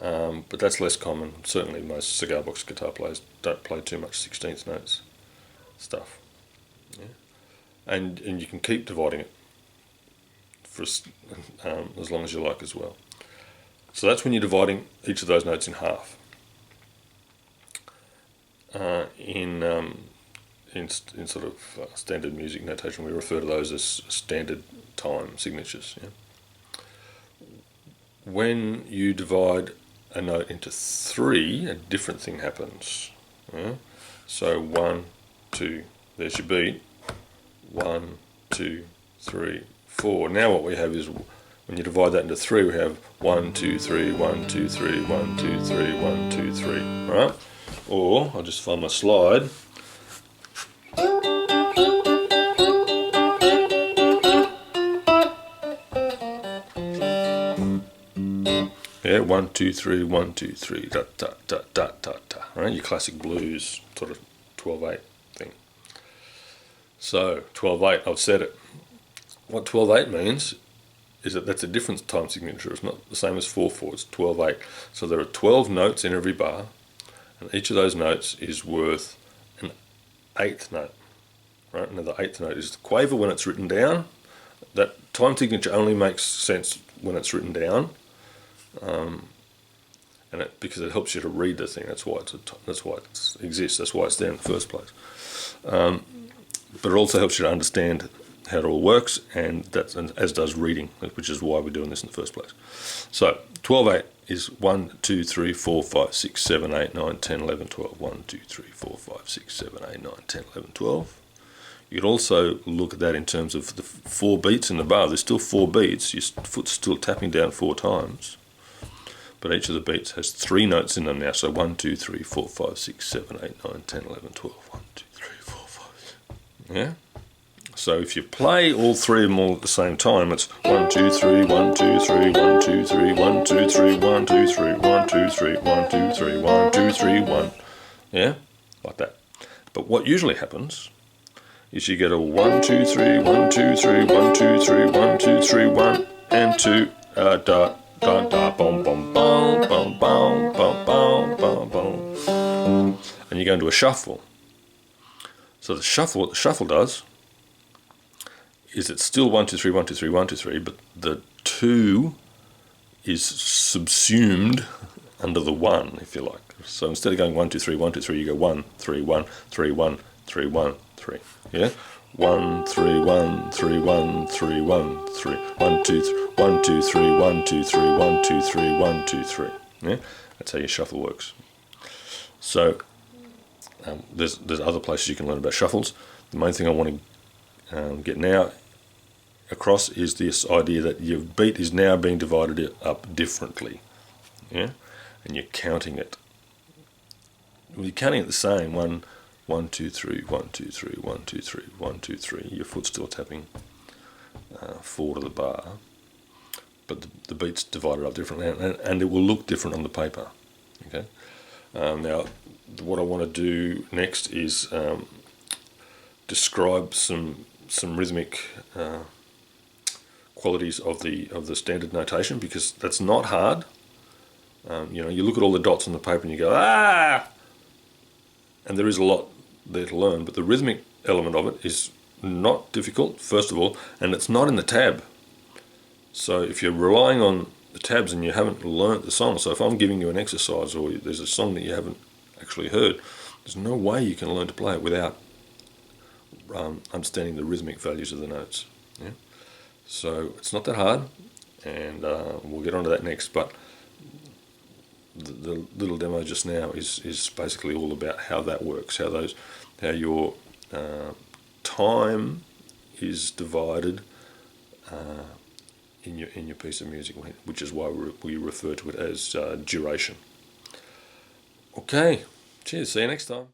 but that's less common. Certainly most cigar box guitar players don't play too much 16th notes stuff. Yeah? And you can keep dividing it for as long as you like as well. So that's when you're dividing each of those notes in half. In sort of standard music notation, we refer to those as standard time signatures. Yeah? When you divide a note into three, a different thing happens. Yeah? So 1, 2, there's your beat. 1, 2, 3, 4. Now what we have is, when you divide that into three, we have 1, 2, 3, 1, 2, 3, 1, 2, 3, 1, 2, 3. Right? Or I'll just find my slide. Yeah, 1, 2, 3, 1, 2, 3, da da da da da da. Right, your classic blues sort of 12/8 thing. So 12/8, I've said it. What 12/8 means is that that's a different time signature. It's not the same as 4/4. It's 12/8. So there are 12 notes in every bar, and each of those notes is worth an eighth note. Right? Now the eighth note is the quaver when it's written down. That time signature only makes sense when it's written down. Because it helps you to read the thing. That's why it exists. That's why it's there in the first place. But it also helps you to understand how it all works, and as does reading, which is why we're doing this in the first place. So 12/8 is 1, 2, 3, 4, 5, 6, 7, 8, 9, 10, 11, 12. 1, 2, 3, 4, 5, 6, 7, 8, 9, 10, 11, 12. You could also look at that in terms of the 4 beats in the bar. There's still 4 beats. Your foot's still tapping down 4 times. But each of the beats has 3 notes in them now. So 1, 2, 3, 4, 5, 6, 7, 8, 9, 10, 11, 12. 1, 2, 3, 4, 5. Yeah? So if you play all 3 of them all at the same time, it's 1, 2, 3, 1, 2, 3, 1, 2, 3, 1, 2, 3, 1, 2, 3, 1, 2, 3, 1, 2, 3, 1, 2, 3, 1. Yeah? Like that. But what usually happens is you get a 1, 2, 3, 1, 2, 3, 1, 2, 3, 1, 2, 3, 1, and 2, da, da, da, bom, bom, bom, bom, bom, bom, bom, bom, bom. And you go into a shuffle. So what the shuffle does is it's still 1, 2, 3, 1, 2, 3, 1, 2, 3, but the 2 is subsumed under the 1, if you like. So instead of going 1, 2, 3, 1, 2, 3, you go 1, 3, 1, 3, 1, 3, 1, 3. Yeah? 1, 3, 1, 3, 1, 3, 1, 3. 1, 2, 3, 1, 2, 3, 1, 2, 3, 1, 2, 3, 1, 2, 3. Yeah? That's how your shuffle works. So there's other places you can learn about shuffles. The main thing I want to get now across is this idea that your beat is now being divided up differently. Yeah? And you're counting it. Well, you're counting it the same. 1, 2, 3, 1, 2, 3, 1, 2, 3, 1, 2, 3. Your foot's still tapping 4 to the bar, but the beat's divided up differently, and it will look different on the paper. Okay. Now, what I want to do next is describe some rhythmic qualities of the standard notation, because that's not hard. You look at all the dots on the paper and you go, ah! And there is a lot there to learn, but the rhythmic element of it is not difficult, first of all, and it's not in the tab. So if you're relying on the tabs and you haven't learnt the song, so if I'm giving you an exercise or there's a song that you haven't actually heard, there's no way you can learn to play it without understanding the rhythmic values of the notes. Yeah? So it's not that hard, and we'll get onto that next, but the little demo just now is basically all about how that works, how your time is divided in your piece of music, which is why we refer to it as duration. Okay, cheers, see you next time.